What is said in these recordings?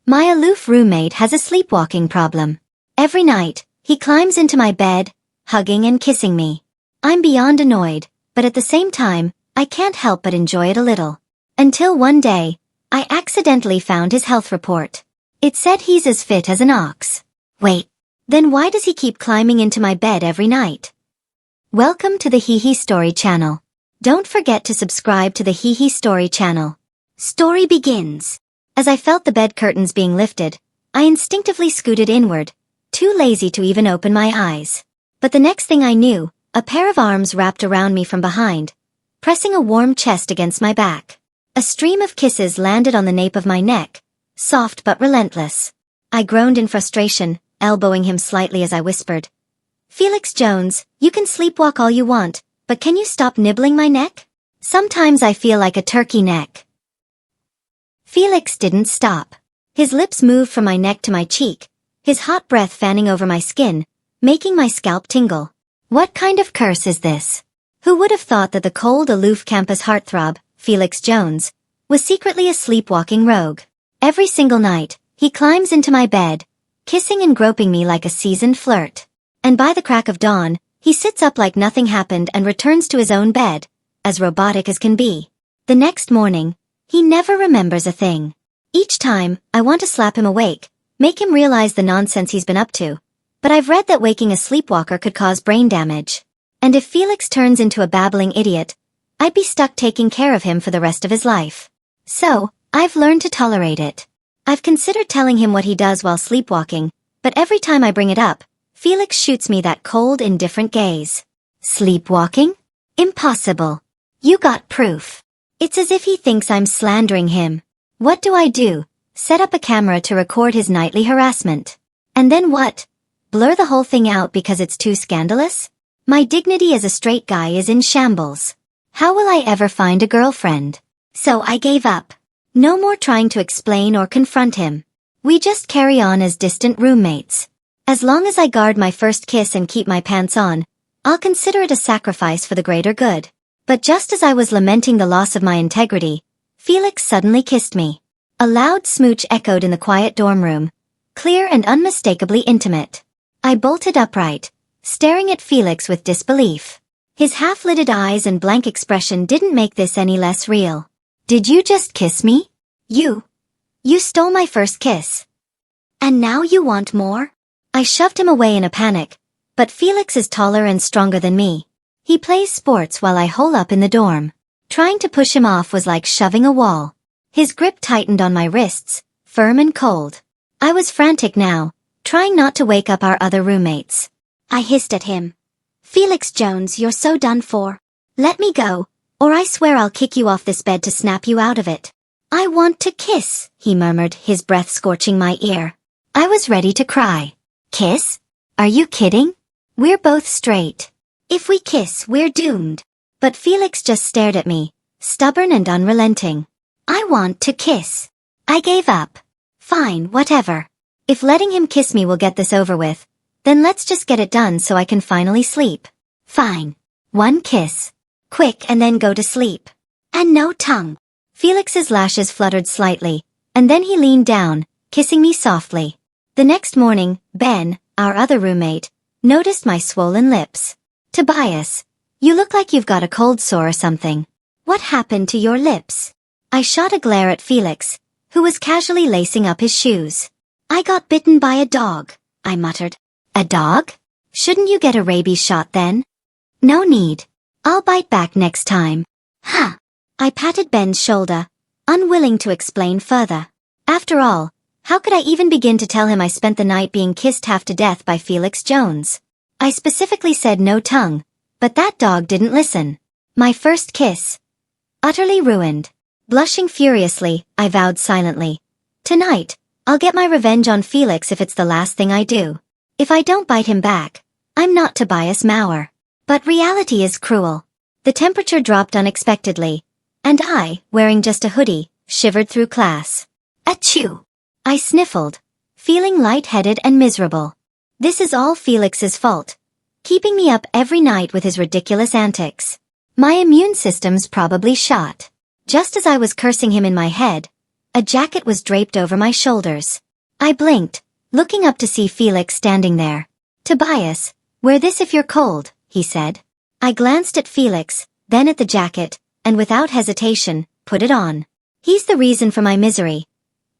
My aloof roommate has a sleepwalking problem. Every night, he climbs into my bed, hugging and kissing me. I'm beyond annoyed, but at the same time, I can't help but enjoy it a little. Until one day, I accidentally found his health report. It said he's as fit as an ox. Wait, then why does he keep climbing into my bed every night? Welcome to the Hee Hee Story channel. Don't forget to subscribe to the Hee Hee Story channel. Story begins. As I felt the bed curtains being lifted, I instinctively scooted inward, too lazy to even open my eyes. But the next thing I knew, a pair of arms wrapped around me from behind, pressing a warm chest against my back. A stream of kisses landed on the nape of my neck, soft but relentless. I groaned in frustration, elbowing him slightly as I whispered, "Felix Jones, you can sleepwalk all you want, but can you stop nibbling my neck? Sometimes I feel like a turkey neck." Felix didn't stop. His lips moved from my neck to my cheek, his hot breath fanning over my skin, making my scalp tingle. What kind of curse is this? Who would have thought that the cold, aloof campus heartthrob, Felix Jones, was secretly a sleepwalking rogue? Every single night, he climbs into my bed, kissing and groping me like a seasoned flirt. And by the crack of dawn, he sits up like nothing happened and returns to his own bed, as robotic as can be. The next morning, he never remembers a thing. Each time, I want to slap him awake, make him realize the nonsense he's been up to. But I've read that waking a sleepwalker could cause brain damage. And if Felix turns into a babbling idiot, I'd be stuck taking care of him for the rest of his life. So, I've learned to tolerate it. I've considered telling him what he does while sleepwalking, but every time I bring it up, Felix shoots me that cold, indifferent gaze. Sleepwalking? Impossible. You got proof. It's as if he thinks I'm slandering him. What do? Set up a camera to record his nightly harassment. And then what? Blur the whole thing out because it's too scandalous? My dignity as a straight guy is in shambles. How will I ever find a girlfriend? So I gave up. No more trying to explain or confront him. We just carry on as distant roommates. As long as I guard my first kiss and keep my pants on, I'll consider it a sacrifice for the greater good. But just as I was lamenting the loss of my integrity, Felix suddenly kissed me. A loud smooch echoed in the quiet dorm room, clear and unmistakably intimate. I bolted upright, staring at Felix with disbelief. His half-lidded eyes and blank expression didn't make this any less real. Did you just kiss me? You stole my first kiss. And now you want more? I shoved him away in a panic, but Felix is taller and stronger than me. He plays sports while I hole up in the dorm. Trying to push him off was like shoving a wall. His grip tightened on my wrists, firm and cold. I was frantic now, trying not to wake up our other roommates. I hissed at him. "Felix Jones, you're so done for. Let me go, or I swear I'll kick you off this bed to snap you out of it." "I want to kiss," he murmured, his breath scorching my ear. I was ready to cry. Kiss? Are you kidding? We're both straight. If we kiss, we're doomed. But Felix just stared at me, stubborn and unrelenting. "I want to kiss." I gave up. Fine, whatever. If letting him kiss me will get this over with, then let's just get it done so I can finally sleep. Fine. One kiss. Quick, and then go to sleep. And no tongue. Felix's lashes fluttered slightly, and then he leaned down, kissing me softly. The next morning, Ben, our other roommate, noticed my swollen lips. "Tobias, you look like you've got a cold sore or something. What happened to your lips?" I shot a glare at Felix, who was casually lacing up his shoes. "I got bitten by a dog," I muttered. "A dog? Shouldn't you get a rabies shot then?" "No need. I'll bite back next time." "Huh." I patted Ben's shoulder, unwilling to explain further. After all, how could I even begin to tell him I spent the night being kissed half to death by Felix Jones? I specifically said no tongue, but that dog didn't listen. My first kiss. Utterly ruined. Blushing furiously, I vowed silently. Tonight, I'll get my revenge on Felix if it's the last thing I do. If I don't bite him back, I'm not Tobias Maurer. But reality is cruel. The temperature dropped unexpectedly, and I, wearing just a hoodie, shivered through class. Achoo! I sniffled, feeling lightheaded and miserable. This is all Felix's fault, keeping me up every night with his ridiculous antics. My immune system's probably shot. Just as I was cursing him in my head, A jacket was draped over my shoulders. I blinked, looking up to see Felix standing there. "Tobias, wear this if you're cold," he said. I glanced at Felix, then at the jacket, and without hesitation, put it on. He's the reason for my misery.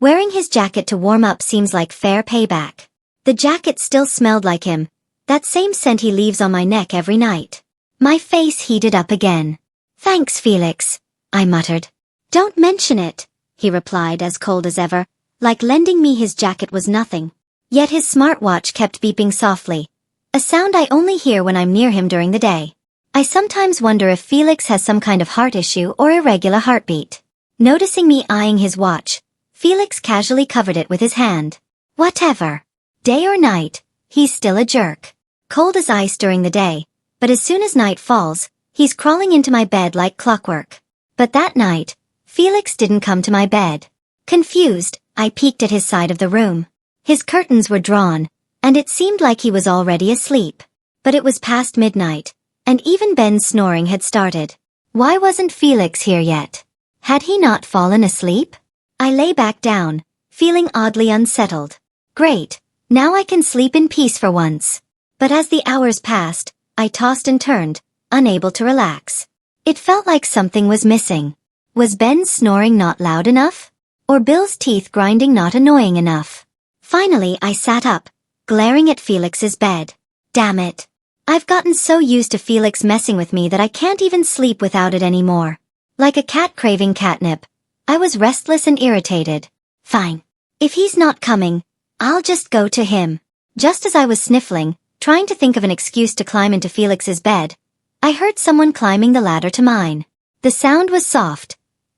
Wearing his jacket to warm up seems like fair payback. The jacket still smelled like him, that same scent he leaves on my neck every night. My face heated up again. "Thanks, Felix," I muttered. "Don't mention it," he replied as cold as ever, like lending me his jacket was nothing. Yet his smartwatch kept beeping softly, a sound I only hear when I'm near him during the day. I sometimes wonder if Felix has some kind of heart issue or irregular heartbeat. Noticing me eyeing his watch, Felix casually covered it with his hand. Whatever. Day or night, he's still a jerk. Cold as ice during the day, but as soon as night falls, he's crawling into my bed like clockwork. But that night, Felix didn't come to my bed. Confused, I peeked at his side of the room. His curtains were drawn, and it seemed like he was already asleep. But it was past midnight, and even Ben's snoring had started. Why wasn't Felix here yet? Had he not fallen asleep? I lay back down, feeling oddly unsettled. Great, now I can sleep in peace for once. But as the hours passed, I tossed and turned, unable to relax. It felt like something was missing. Was Ben's snoring not loud enough? Or Bill's teeth grinding not annoying enough? Finally I sat up, glaring at Felix's bed. Damn it. I've gotten so used to Felix messing with me that I can't even sleep without it anymore. Like a cat craving catnip, I was restless and irritated. Fine. If he's not coming, I'll just go to him. Just as I was sniffling, trying to think of an excuse to climb into Felix's bed, I heard someone climbing the ladder to mine. The sound was soft,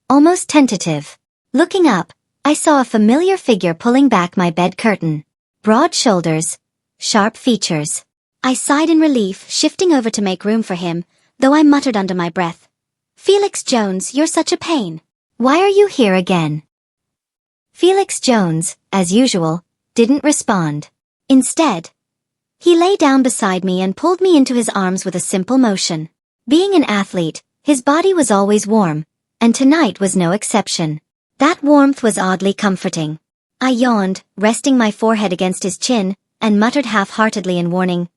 almost tentative. Looking up, I saw a familiar figure pulling back my bed curtain. Broad shoulders, sharp features. I sighed in relief, shifting over to make room for him, though I muttered under my breath. "Felix Jones, you're such a pain. Why are you here again?" Felix Jones, as usual, didn't respond. Instead, he lay down beside me and pulled me into his arms with a simple motion. Being an athlete, his body was always warm, and tonight was no exception. That warmth was oddly comforting. I yawned, resting my forehead against his chin, and muttered half-heartedly in warning,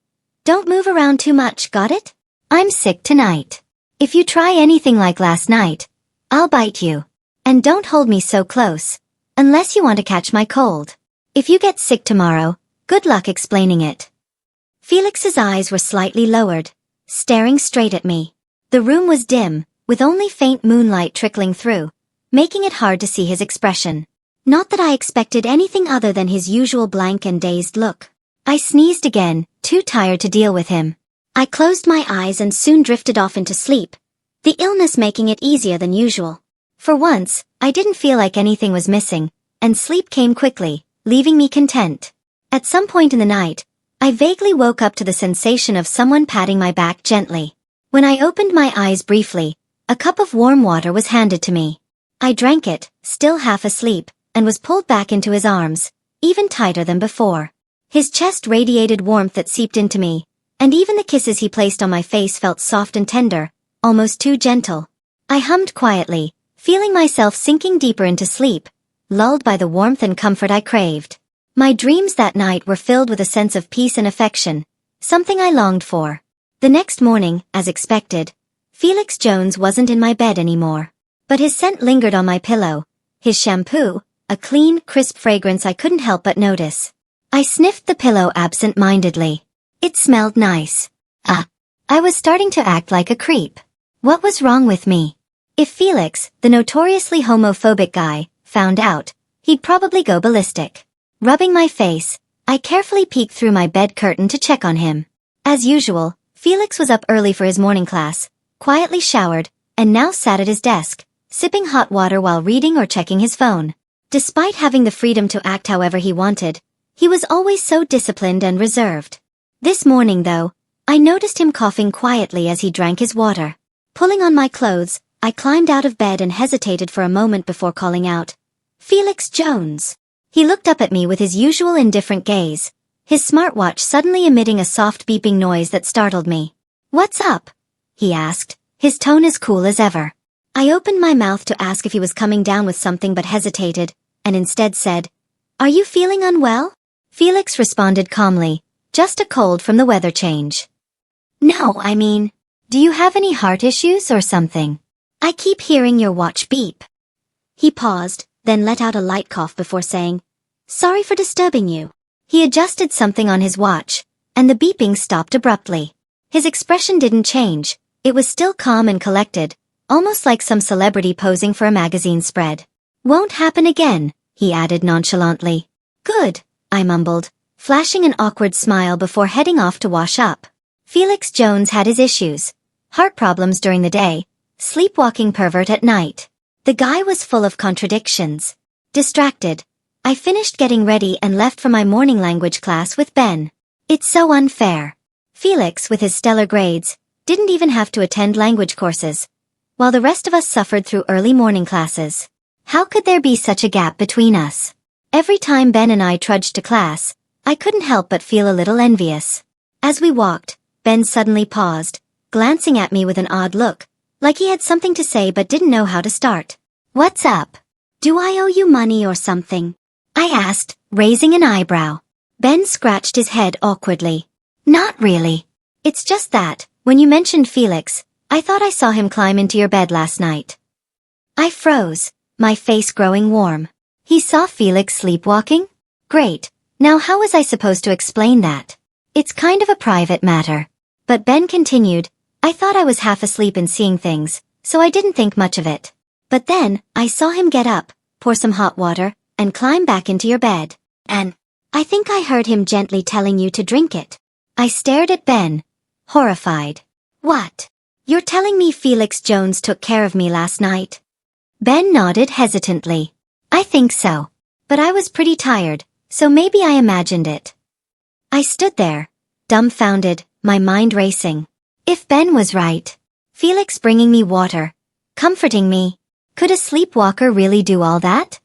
"Don't move around too much, got it? I'm sick tonight. If you try anything like last night, I'll bite you. And don't hold me so close, unless you want to catch my cold. If you get sick tomorrow, good luck explaining it." Felix's eyes were slightly lowered, staring straight at me. The room was dim, with only faint moonlight trickling through, making it hard to see his expression. Not that I expected anything other than his usual blank and dazed look. I sneezed again, too tired to deal with him. I closed my eyes and soon drifted off into sleep, the illness making it easier than usual. For once, I didn't feel like anything was missing, and sleep came quickly, leaving me content. At some point in the night, I vaguely woke up to the sensation of someone patting my back gently. When I opened my eyes briefly, a cup of warm water was handed to me. I drank it, still half asleep, and was pulled back into his arms, even tighter than before. His chest radiated warmth that seeped into me, and even the kisses he placed on my face felt soft and tender, almost too gentle. I hummed quietly, feeling myself sinking deeper into sleep, lulled by the warmth and comfort I craved. My dreams that night were filled with a sense of peace and affection, something I longed for. The next morning, as expected, Felix Jones wasn't in my bed anymore. But his scent lingered on my pillow, his shampoo, a clean, crisp fragrance I couldn't help but notice. I sniffed the pillow absent-mindedly. It smelled nice. I was starting to act like a creep. What was wrong with me? If Felix, the notoriously homophobic guy, found out, he'd probably go ballistic. Rubbing my face, I carefully peeked through my bed curtain to check on him. As usual, Felix was up early for his morning class, quietly showered, and now sat at his desk, sipping hot water while reading or checking his phone. Despite having the freedom to act however he wanted, he was always so disciplined and reserved. This morning, though, I noticed him coughing quietly as he drank his water. Pulling on my clothes, I climbed out of bed and hesitated for a moment before calling out, "Felix Jones." He looked up at me with his usual indifferent gaze, his smartwatch suddenly emitting a soft beeping noise that startled me. "What's up?" he asked, his tone as cool as ever. I opened my mouth to ask if he was coming down with something but hesitated, and instead said, "Are you feeling unwell?" Felix responded calmly, "Just a cold from the weather change." "No, I mean, do you have any heart issues or something? I keep hearing your watch beep." He paused, then let out a light cough before saying, "Sorry for disturbing you." He adjusted something on his watch, and the beeping stopped abruptly. His expression didn't change, it was still calm and collected, almost like some celebrity posing for a magazine spread. "Won't happen again," he added nonchalantly. "Good," I mumbled, flashing an awkward smile before heading off to wash up. Felix Jones had his issues. Heart problems during the day, sleepwalking pervert at night. The guy was full of contradictions. Distracted, I finished getting ready and left for my morning language class with Ben. It's so unfair. Felix, with his stellar grades, didn't even have to attend language courses, while the rest of us suffered through early morning classes. How could there be such a gap between us? Every time Ben and I trudged to class, I couldn't help but feel a little envious. As we walked, Ben suddenly paused, glancing at me with an odd look, like he had something to say but didn't know how to start. "What's up? Do I owe you money or something?" I asked, raising an eyebrow. Ben scratched his head awkwardly. "Not really. It's just that, when you mentioned Felix, I thought I saw him climb into your bed last night." I froze, my face growing warm. He saw Felix sleepwalking? Great. Now how was I supposed to explain that? It's kind of a private matter. But Ben continued, "I thought I was half asleep and seeing things, so I didn't think much of it. But then, I saw him get up, pour some hot water, and climb back into your bed. And I think I heard him gently telling you to drink it." I stared at Ben, horrified. "What? You're telling me Felix Jones took care of me last night?" Ben nodded hesitantly. "I think so. But I was pretty tired, so maybe I imagined it." I stood there, dumbfounded, my mind racing. If Ben was right, Felix bringing me water, comforting me, could a sleepwalker really do all that?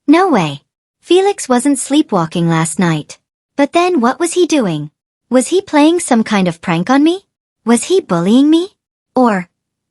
No way. Felix wasn't sleepwalking last night. But then what was he doing? Was he playing some kind of prank on me? Was he bullying me? Or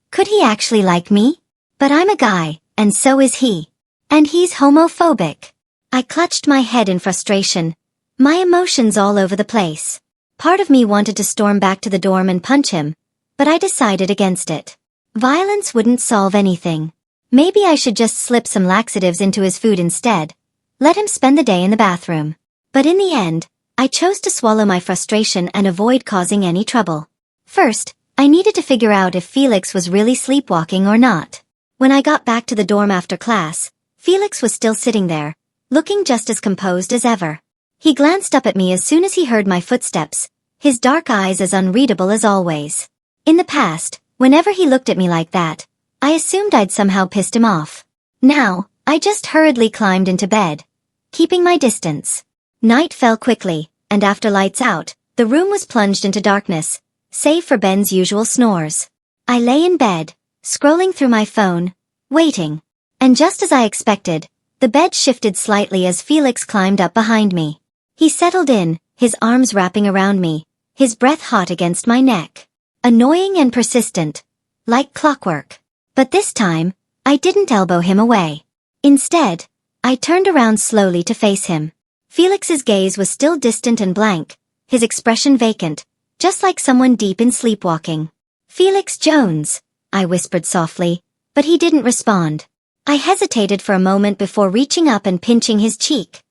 could he actually like me? But I'm a guy, and so is he. And he's homophobic. I clutched my head in frustration, my emotions all over the place. Part of me wanted to storm back to the dorm and punch him, but I decided against it. Violence wouldn't solve anything. Maybe I should just slip some laxatives into his food instead. Let him spend the day in the bathroom. But in the end, I chose to swallow my frustration and avoid causing any trouble. First, I needed to figure out if Felix was really sleepwalking or not. When I got back to the dorm after class, Felix was still sitting there, looking just as composed as ever. He glanced up at me as soon as he heard my footsteps, his dark eyes as unreadable as always. In the past, whenever he looked at me like that, I assumed I'd somehow pissed him off. Now, I just hurriedly climbed into bed, keeping my distance. Night fell quickly, and after lights out, the room was plunged into darkness, save for Ben's usual snores. I lay in bed, scrolling through my phone, waiting. And just as I expected, the bed shifted slightly as Felix climbed up behind me. He settled in, his arms wrapping around me, his breath hot against my neck. Annoying and persistent, like clockwork. But this time, I didn't elbow him away. Instead, I turned around slowly to face him. Felix's gaze was still distant and blank, his expression vacant, just like someone deep in sleepwalking. "Felix Jones," I whispered softly, but he didn't respond. I hesitated for a moment before reaching up and pinching his cheek.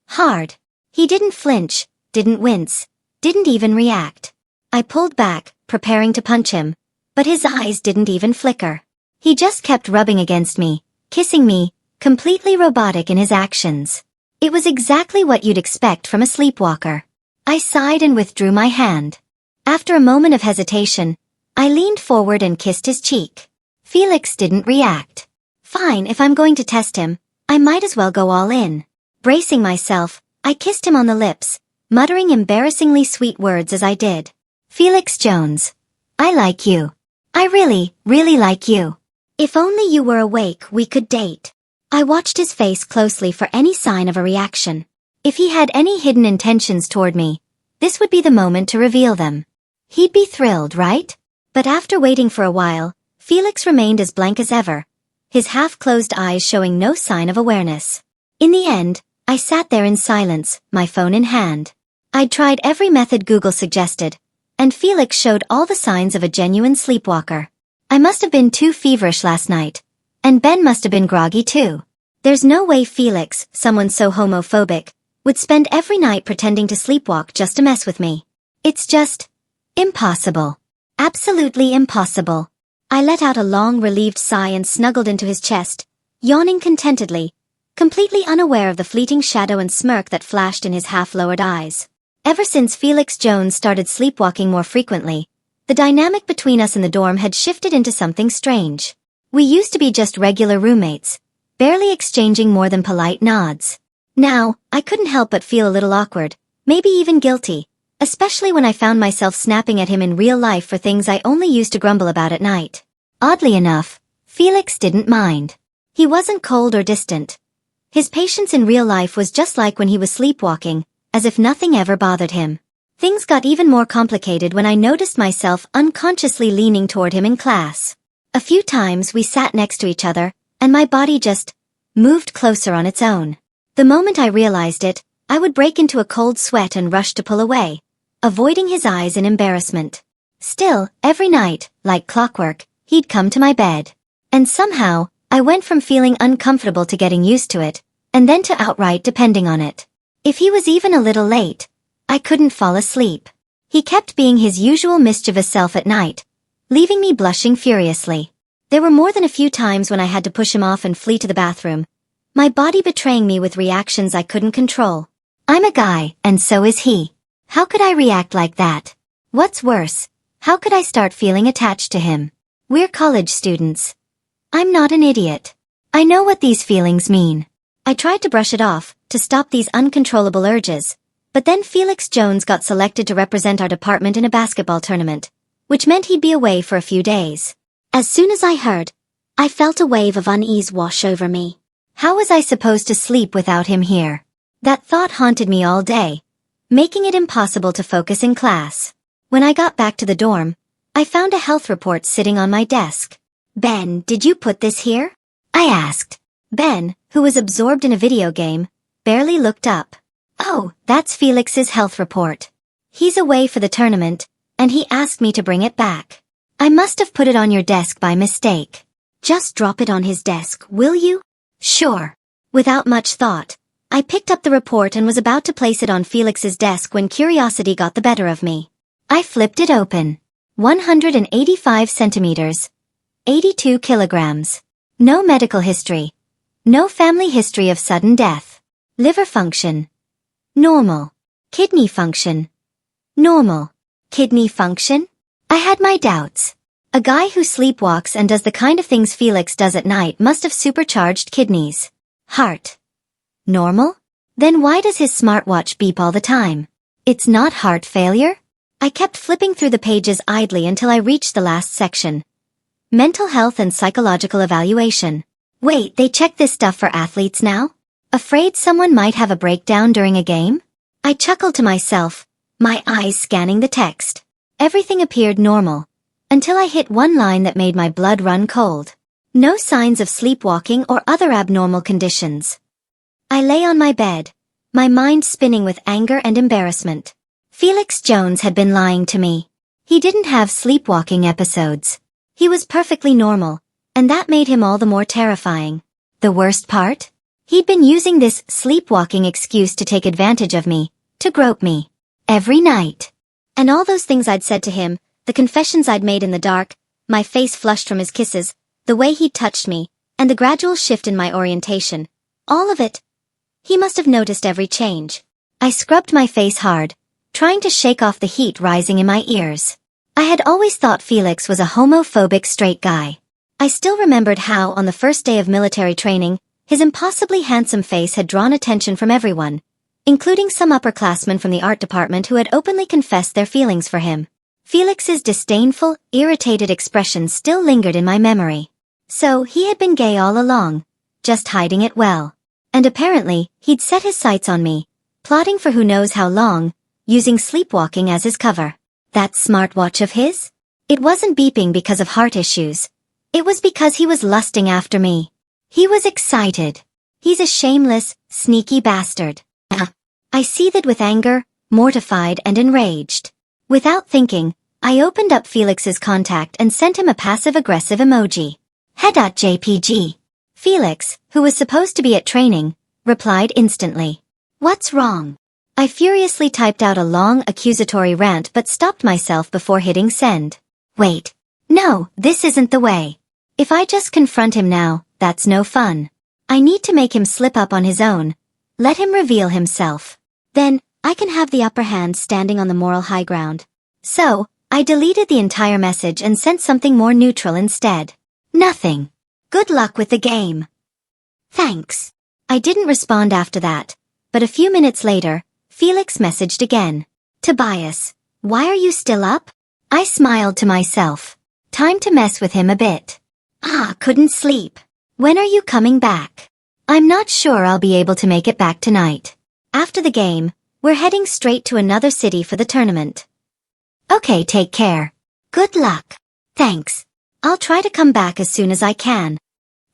Hard. He didn't flinch, didn't wince, didn't even react. I pulled back, preparing to punch him, but his eyes didn't even flicker. He just kept rubbing against me, kissing me, completely robotic in his actions. It was exactly what you'd expect from a sleepwalker. I sighed and withdrew my hand. After a moment of hesitation, I leaned forward and kissed his cheek. Felix didn't react. Fine, if I'm going to test him, I might as well go all in. Bracing myself, I kissed him on the lips, muttering embarrassingly sweet words as I did. "Felix Jones, I like you. I really, really like you. If only you were awake, we could date." I watched his face closely for any sign of a reaction. If he had any hidden intentions toward me, this would be the moment to reveal them. He'd be thrilled, right? But after waiting for a while, Felix remained as blank as ever, his half-closed eyes showing no sign of awareness. In the end, I sat there in silence, my phone in hand. I'd tried every method Google suggested, and Felix showed all the signs of a genuine sleepwalker. I must have been too feverish last night, and Ben must have been groggy too. There's no way Felix, someone so homophobic, would spend every night pretending to sleepwalk just to mess with me. It's just impossible. Absolutely impossible. I let out a long, relieved sigh and snuggled into his chest, yawning contentedly, completely unaware of the fleeting shadow and smirk that flashed in his half-lowered eyes. Ever since Felix Jones started sleepwalking more frequently, the dynamic between us in the dorm had shifted into something strange. We used to be just regular roommates, barely exchanging more than polite nods. Now, I couldn't help but feel a little awkward, maybe even guilty, especially when I found myself snapping at him in real life for things I only used to grumble about at night. Oddly enough, Felix didn't mind. He wasn't cold or distant. His patience in real life was just like when he was sleepwalking, as if nothing ever bothered him. Things got even more complicated when I noticed myself unconsciously leaning toward him in class. A few times we sat next to each other, and my body just moved closer on its own. The moment I realized it, I would break into a cold sweat and rush to pull away, avoiding his eyes in embarrassment. Still, every night, like clockwork, he'd come to my bed. And somehow, I went from feeling uncomfortable to getting used to it, and then to outright depending on it. If he was even a little late, I couldn't fall asleep. He kept being his usual mischievous self at night, leaving me blushing furiously. There were more than a few times when I had to push him off and flee to the bathroom, my body betraying me with reactions I couldn't control. I'm a guy, and so is he. How could I react like that? What's worse, how could I start feeling attached to him? We're college students. I'm not an idiot. I know what these feelings mean. I tried to brush it off, to stop these uncontrollable urges, but then Felix Jones got selected to represent our department in a basketball tournament, which meant he'd be away for a few days. As soon as I heard, I felt a wave of unease wash over me. How was I supposed to sleep without him here? That thought haunted me all day, making it impossible to focus in class. When I got back to the dorm, I found a health report sitting on my desk. Ben, did you put this here? I asked. Ben, who was absorbed in a video game, barely looked up. Oh, that's Felix's health report. He's away for the tournament, and he asked me to bring it back. I must have put it on your desk by mistake. Just drop it on his desk, will you? Sure. Without much thought, I picked up the report and was about to place it on Felix's desk when curiosity got the better of me. I flipped it open. 185 centimeters. 82 kilograms. No medical history. No family history of sudden death. Liver function. Normal. Kidney function. Normal. Kidney function? I had my doubts. A guy who sleepwalks and does the kind of things Felix does at night must have supercharged kidneys. Heart. Normal? Then why does his smartwatch beep all the time? It's not heart failure? I kept flipping through the pages idly until I reached the last section. Mental health and psychological evaluation. Wait, they check this stuff for athletes now? Afraid someone might have a breakdown during a game? I chuckled to myself, my eyes scanning the text. Everything appeared normal, until I hit one line that made my blood run cold. No signs of sleepwalking or other abnormal conditions. I lay on my bed, my mind spinning with anger and embarrassment. Felix Jones had been lying to me. He didn't have sleepwalking episodes. He was perfectly normal, and that made him all the more terrifying. The worst part? He'd been using this sleepwalking excuse to take advantage of me, to grope me. Every night. And all those things I'd said to him, the confessions I'd made in the dark, my face flushed from his kisses, the way he'd touched me, and the gradual shift in my orientation. All of it. He must have noticed every change. I scrubbed my face hard, trying to shake off the heat rising in my ears. I had always thought Felix was a homophobic straight guy. I still remembered how, on the first day of military training, his impossibly handsome face had drawn attention from everyone, including some upperclassmen from the art department who had openly confessed their feelings for him. Felix's disdainful, irritated expression still lingered in my memory. So, he had been gay all along, just hiding it well. And apparently, he'd set his sights on me, plotting for who knows how long, using sleepwalking as his cover. That smartwatch of his? It wasn't beeping because of heart issues. It was because he was lusting after me. He was excited. He's a shameless, sneaky bastard. I seethed with anger, mortified and enraged. Without thinking, I opened up Felix's contact and sent him a passive-aggressive emoji. Head.jpg. Felix, who was supposed to be at training, replied instantly. What's wrong? I furiously typed out a long accusatory rant but stopped myself before hitting send. Wait. No, this isn't the way. If I just confront him now, that's no fun. I need to make him slip up on his own. Let him reveal himself. Then, I can have the upper hand standing on the moral high ground. So, I deleted the entire message and sent something more neutral instead. Nothing. Good luck with the game. Thanks. I didn't respond after that, but a few minutes later, Felix messaged again. Tobias, why are you still up? I smiled to myself. Time to mess with him a bit. Couldn't sleep. When are you coming back? I'm not sure I'll be able to make it back tonight. After the game, we're heading straight to another city for the tournament. Okay, take care. Good luck. Thanks. I'll try to come back as soon as I can.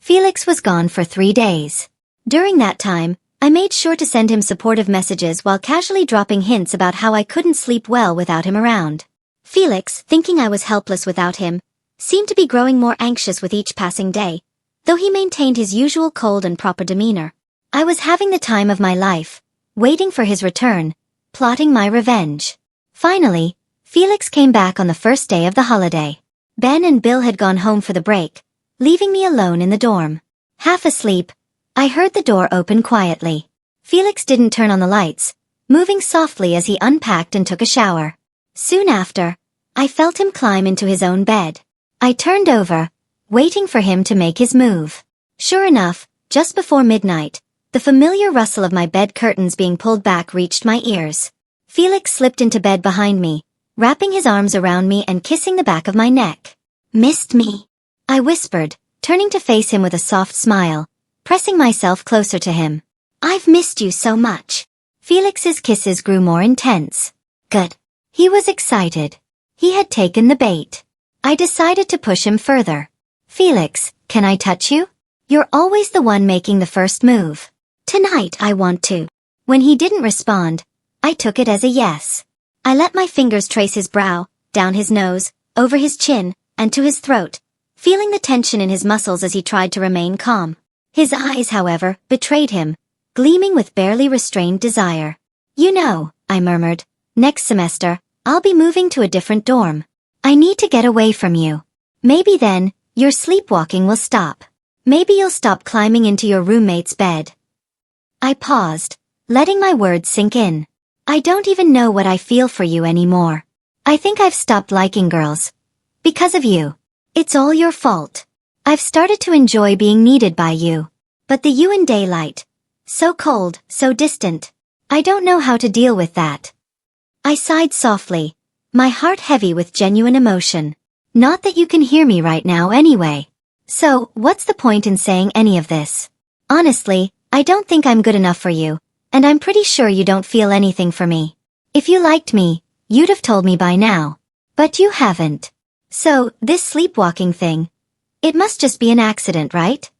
Felix was gone for 3 days. During that time, I made sure to send him supportive messages while casually dropping hints about how I couldn't sleep well without him around. Felix, thinking I was helpless without him, seemed to be growing more anxious with each passing day, though he maintained his usual cold and proper demeanor. I was having the time of my life, waiting for his return, plotting my revenge. Finally, Felix came back on the first day of the holiday. Ben and Bill had gone home for the break, leaving me alone in the dorm. Half asleep, I heard the door open quietly. Felix didn't turn on the lights, moving softly as he unpacked and took a shower. Soon after, I felt him climb into his own bed. I turned over, waiting for him to make his move. Sure enough, just before midnight, the familiar rustle of my bed curtains being pulled back reached my ears. Felix slipped into bed behind me, wrapping his arms around me and kissing the back of my neck. Missed me? I whispered, turning to face him with a soft smile, pressing myself closer to him. I've missed you so much. Felix's kisses grew more intense. Good. He was excited. He had taken the bait. I decided to push him further. Felix, can I touch you? You're always the one making the first move. Tonight I want to. When he didn't respond, I took it as a yes. I let my fingers trace his brow, down his nose, over his chin, and to his throat, feeling the tension in his muscles as he tried to remain calm. His eyes, however, betrayed him, gleaming with barely restrained desire. You know, I murmured, next semester, I'll be moving to a different dorm. I need to get away from you. Maybe then, your sleepwalking will stop. Maybe you'll stop climbing into your roommate's bed. I paused, letting my words sink in. I don't even know what I feel for you anymore. I think I've stopped liking girls. Because of you. It's all your fault. I've started to enjoy being needed by you. But the you in daylight. So cold, so distant. I don't know how to deal with that. I sighed softly, my heart heavy with genuine emotion. Not that you can hear me right now anyway. So, what's the point in saying any of this? Honestly, I don't think I'm good enough for you, and I'm pretty sure you don't feel anything for me. If you liked me, you'd have told me by now. But you haven't. So, this sleepwalking thing, it must just be an accident, right?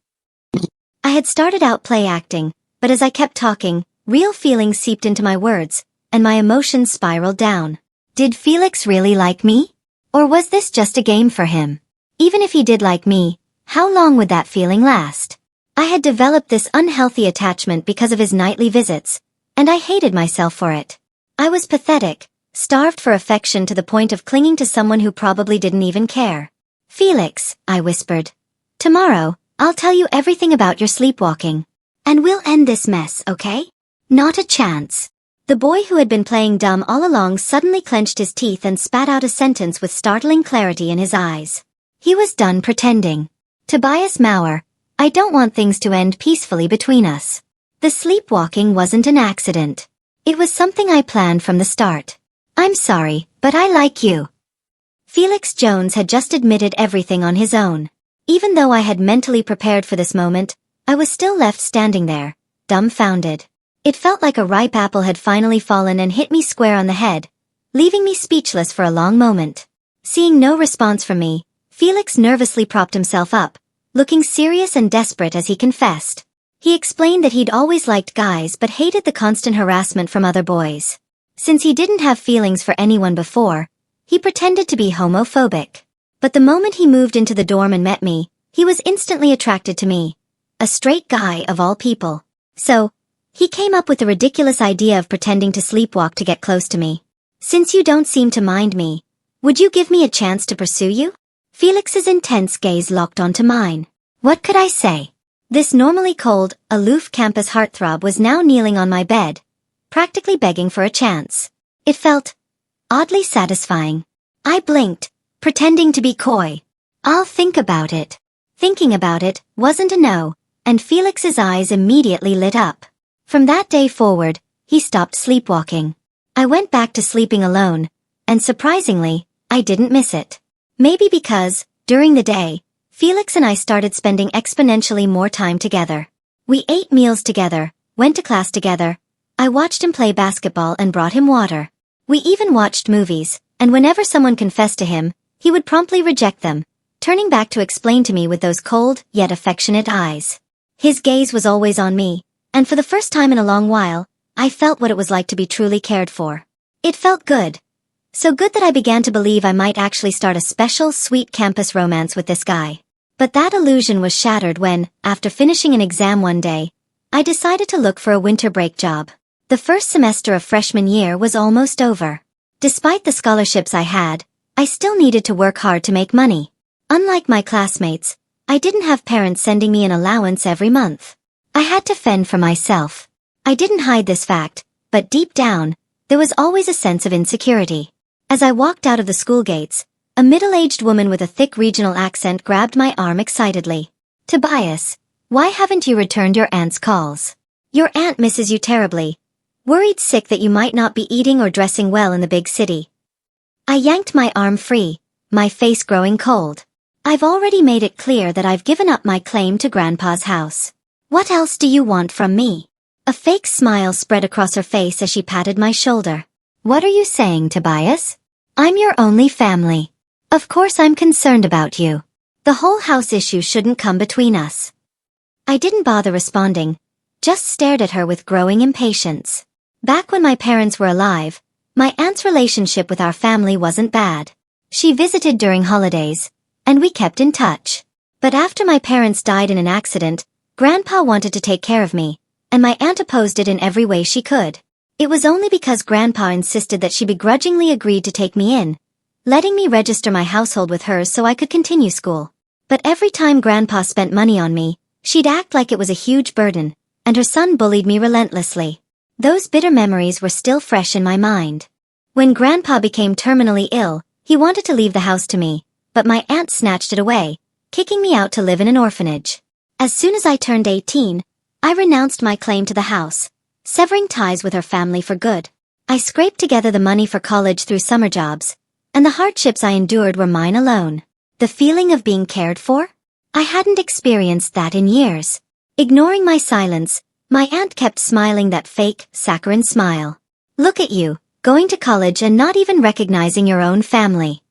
I had started out play acting, but as I kept talking, real feelings seeped into my words, and my emotions spiraled down. Did Felix really like me? Or was this just a game for him? Even if he did like me, how long would that feeling last? I had developed this unhealthy attachment because of his nightly visits, and I hated myself for it. I was pathetic, starved for affection to the point of clinging to someone who probably didn't even care. Felix, I whispered. Tomorrow, I'll tell you everything about your sleepwalking. And we'll end this mess, okay? Not a chance. The boy who had been playing dumb all along suddenly clenched his teeth and spat out a sentence with startling clarity in his eyes. He was done pretending. Tobias Maurer, I don't want things to end peacefully between us. The sleepwalking wasn't an accident. It was something I planned from the start. I'm sorry, but I like you. Felix Jones had just admitted everything on his own. Even though I had mentally prepared for this moment, I was still left standing there, dumbfounded. It felt like a ripe apple had finally fallen and hit me square on the head, leaving me speechless for a long moment. Seeing no response from me, Felix nervously propped himself up, looking serious and desperate as he confessed. He explained that he'd always liked guys but hated the constant harassment from other boys. Since he didn't have feelings for anyone before, he pretended to be homophobic. But the moment he moved into the dorm and met me, he was instantly attracted to me. A straight guy of all people. So, he came up with the ridiculous idea of pretending to sleepwalk to get close to me. Since you don't seem to mind me, would you give me a chance to pursue you? Felix's intense gaze locked onto mine. What could I say? This normally cold, aloof campus heartthrob was now kneeling on my bed, practically begging for a chance. It felt oddly satisfying. I blinked, pretending to be coy. I'll think about it. Thinking about it wasn't a no, and Felix's eyes immediately lit up. From that day forward, he stopped sleepwalking. I went back to sleeping alone, and surprisingly, I didn't miss it. Maybe because, during the day, Felix and I started spending exponentially more time together. We ate meals together, went to class together. I watched him play basketball and brought him water. We even watched movies, and whenever someone confessed to him, he would promptly reject them, turning back to explain to me with those cold, yet affectionate eyes. His gaze was always on me, and for the first time in a long while, I felt what it was like to be truly cared for. It felt good. So good that I began to believe I might actually start a special, sweet campus romance with this guy. But that illusion was shattered when, after finishing an exam one day, I decided to look for a winter break job. The first semester of freshman year was almost over. Despite the scholarships I had, I still needed to work hard to make money. Unlike my classmates, I didn't have parents sending me an allowance every month. I had to fend for myself. I didn't hide this fact, but deep down, there was always a sense of insecurity. As I walked out of the school gates, a middle-aged woman with a thick regional accent grabbed my arm excitedly. Tobias, why haven't you returned your aunt's calls? Your aunt misses you terribly. Worried sick that you might not be eating or dressing well in the big city. I yanked my arm free, my face growing cold. I've already made it clear that I've given up my claim to Grandpa's house. What else do you want from me? A fake smile spread across her face as she patted my shoulder. What are you saying, Tobias? I'm your only family. Of course I'm concerned about you. The whole house issue shouldn't come between us. I didn't bother responding, just stared at her with growing impatience. Back when my parents were alive, my aunt's relationship with our family wasn't bad. She visited during holidays, and we kept in touch. But after my parents died in an accident, Grandpa wanted to take care of me, and my aunt opposed it in every way she could. It was only because Grandpa insisted that she begrudgingly agreed to take me in, letting me register my household with hers so I could continue school. But every time Grandpa spent money on me, she'd act like it was a huge burden, and her son bullied me relentlessly. Those bitter memories were still fresh in my mind. When Grandpa became terminally ill, he wanted to leave the house to me, but my aunt snatched it away, kicking me out to live in an orphanage. As soon as I turned 18, I renounced my claim to the house, severing ties with her family for good. I scraped together the money for college through summer jobs, and the hardships I endured were mine alone. The feeling of being cared for? I hadn't experienced that in years. Ignoring my silence, my aunt kept smiling that fake, saccharine smile. Look at you, going to college and not even recognizing your own family.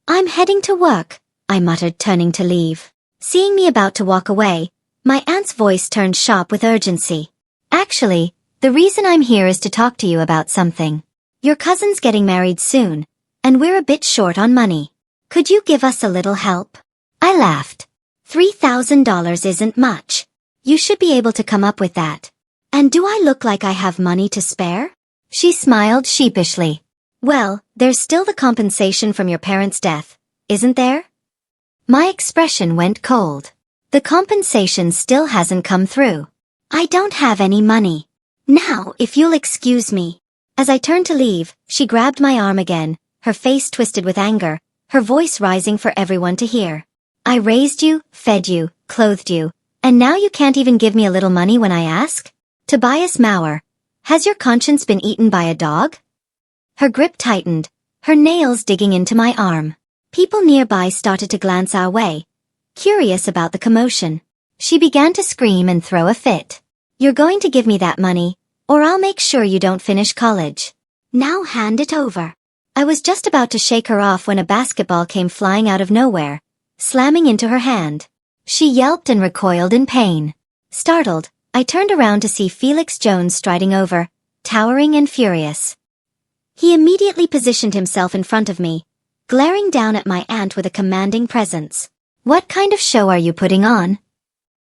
I'm heading to work, I muttered, turning to leave. Seeing me about to walk away, my aunt's voice turned sharp with urgency. Actually, the reason I'm here is to talk to you about something. Your cousin's getting married soon, and we're a bit short on money. Could you give us a little help? I laughed. $3,000 isn't much. You should be able to come up with that. And do I look like I have money to spare? She smiled sheepishly. Well, there's still the compensation from your parents' death, isn't there? My expression went cold. The compensation still hasn't come through. I don't have any money. Now, if you'll excuse me. As I turned to leave, she grabbed my arm again, her face twisted with anger, her voice rising for everyone to hear. I raised you, fed you, clothed you, and now you can't even give me a little money when I ask? Tobias Maurer, has your conscience been eaten by a dog? Her grip tightened, her nails digging into my arm. People nearby started to glance our way, curious about the commotion. She began to scream and throw a fit. You're going to give me that money, or I'll make sure you don't finish college. Now hand it over. I was just about to shake her off when a basketball came flying out of nowhere, slamming into her hand. She yelped and recoiled in pain. Startled, I turned around to see Felix Jones striding over, towering and furious. He immediately positioned himself in front of me, glaring down at my aunt with a commanding presence. "What kind of show are you putting on?"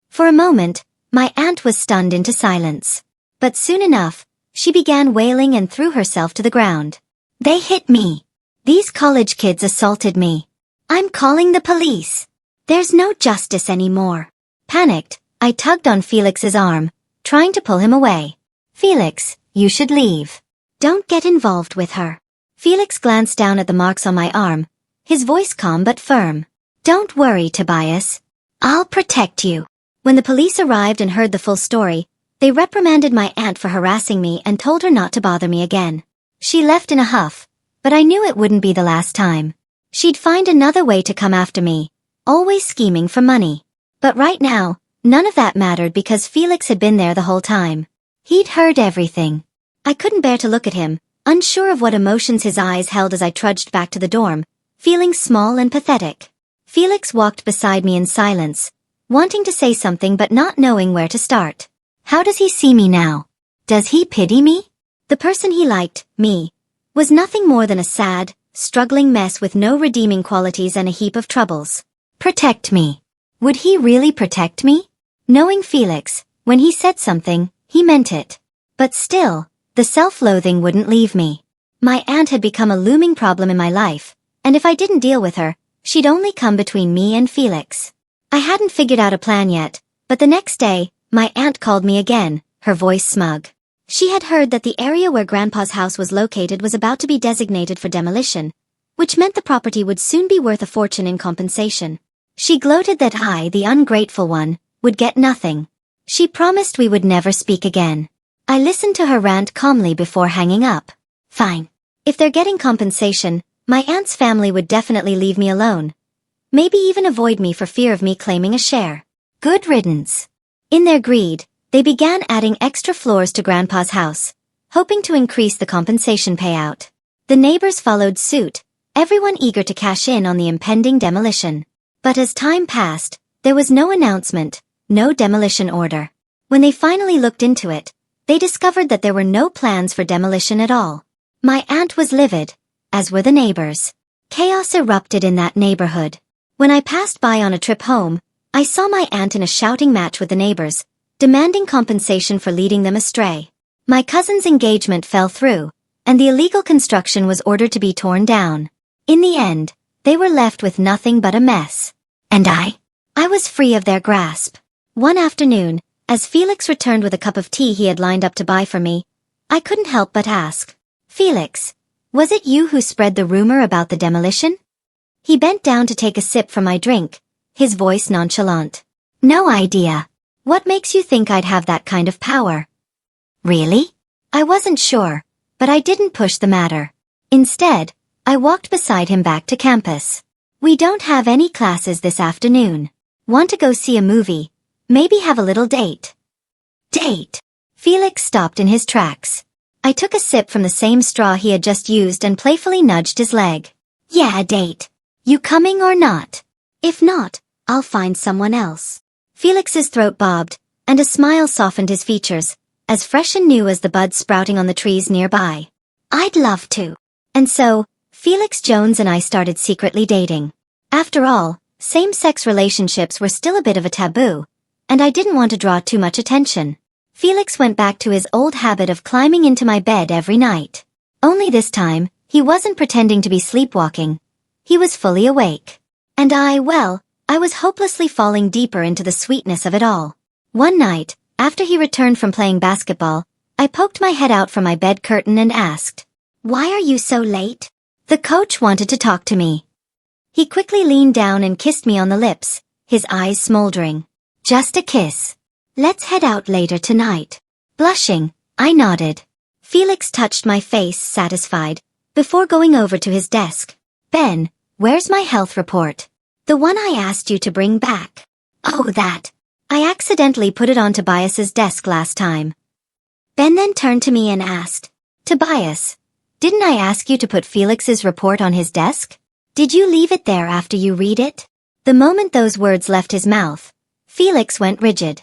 For a moment, my aunt was stunned into silence. But soon enough, she began wailing and threw herself to the ground. "They hit me. These college kids assaulted me. I'm calling the police. There's no justice anymore." Panicked, I tugged on Felix's arm, trying to pull him away. "Felix, you should leave. Don't get involved with her." Felix glanced down at the marks on my arm, his voice calm but firm. "Don't worry, Tobias. I'll protect you." When the police arrived and heard the full story, they reprimanded my aunt for harassing me and told her not to bother me again. She left in a huff, but I knew it wouldn't be the last time. She'd find another way to come after me, always scheming for money. But right now, none of that mattered because Felix had been there the whole time. He'd heard everything. I couldn't bear to look at him, unsure of what emotions his eyes held as I trudged back to the dorm, feeling small and pathetic. Felix walked beside me in silence, wanting to say something but not knowing where to start. How does he see me now? Does he pity me? The person he liked, me, was nothing more than a sad, struggling mess with no redeeming qualities and a heap of troubles. Protect me. Would he really protect me? Knowing Felix, when he said something, he meant it. But still, the self-loathing wouldn't leave me. My aunt had become a looming problem in my life, and if I didn't deal with her, she'd only come between me and Felix. I hadn't figured out a plan yet, but the next day, my aunt called me again, her voice smug. She had heard that the area where Grandpa's house was located was about to be designated for demolition, which meant the property would soon be worth a fortune in compensation. She gloated that I, the ungrateful one, would get nothing. She promised we would never speak again. I listened to her rant calmly before hanging up. Fine. If they're getting compensation, my aunt's family would definitely leave me alone. Maybe even avoid me for fear of me claiming a share. Good riddance. In their greed, they began adding extra floors to Grandpa's house, hoping to increase the compensation payout. The neighbors followed suit, everyone eager to cash in on the impending demolition. But as time passed, there was no announcement, no demolition order. When they finally looked into it, they discovered that there were no plans for demolition at all. My aunt was livid, as were the neighbors. Chaos erupted in that neighborhood. When I passed by on a trip home, I saw my aunt in a shouting match with the neighbors, demanding compensation for leading them astray. My cousin's engagement fell through, and the illegal construction was ordered to be torn down. In the end, they were left with nothing but a mess. And I was free of their grasp. One afternoon, as Felix returned with a cup of tea he had lined up to buy for me, I couldn't help but ask, "Felix, was it you who spread the rumor about the demolition?" He bent down to take a sip from my drink, his voice nonchalant. "No idea. What makes you think I'd have that kind of power?" "Really?" I wasn't sure, but I didn't push the matter. Instead, I walked beside him back to campus. "We don't have any classes this afternoon. Want to go see a movie? Maybe have a little date." "Date?" Felix stopped in his tracks. I took a sip from the same straw he had just used and playfully nudged his leg. "Yeah, a date. You coming or not? If not, I'll find someone else." Felix's throat bobbed, and a smile softened his features, as fresh and new as the buds sprouting on the trees nearby. "I'd love to." And so, Felix Jones and I started secretly dating. After all, same-sex relationships were still a bit of a taboo, and I didn't want to draw too much attention. Felix went back to his old habit of climbing into my bed every night. Only this time, he wasn't pretending to be sleepwalking. He was fully awake. And I was hopelessly falling deeper into the sweetness of it all. One night, after he returned from playing basketball, I poked my head out from my bed curtain and asked, "Why are you so late?" The coach wanted to talk to me. He quickly leaned down and kissed me on the lips, his eyes smoldering. "Just a kiss. Let's head out later tonight." Blushing, I nodded. Felix touched my face, satisfied, before going over to his desk. "Ben, where's my health report? The one I asked you to bring back." "Oh, that. I accidentally put it on Tobias's desk last time." Ben then turned to me and asked, "Tobias, didn't I ask you to put Felix's report on his desk? Did you leave it there after you read it?" The moment those words left his mouth, Felix went rigid.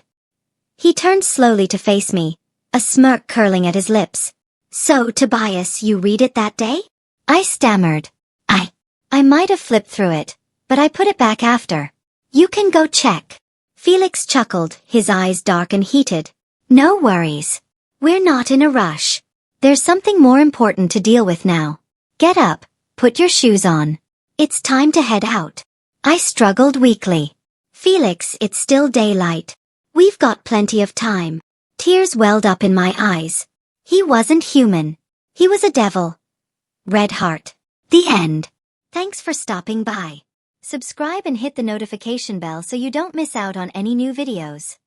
He turned slowly to face me, a smirk curling at his lips. "So, Tobias, you read it that day?" I stammered. I might have flipped through it, but I put it back after. "You can go check." Felix chuckled, his eyes dark and heated. "No worries. We're not in a rush. There's something more important to deal with now. Get up, put your shoes on. It's time to head out." I struggled weakly. "Felix, it's still daylight. We've got plenty of time." Tears welled up in my eyes. He wasn't human. He was a devil. Red heart. The end. Thanks for stopping by. Subscribe and hit the notification bell so you don't miss out on any new videos.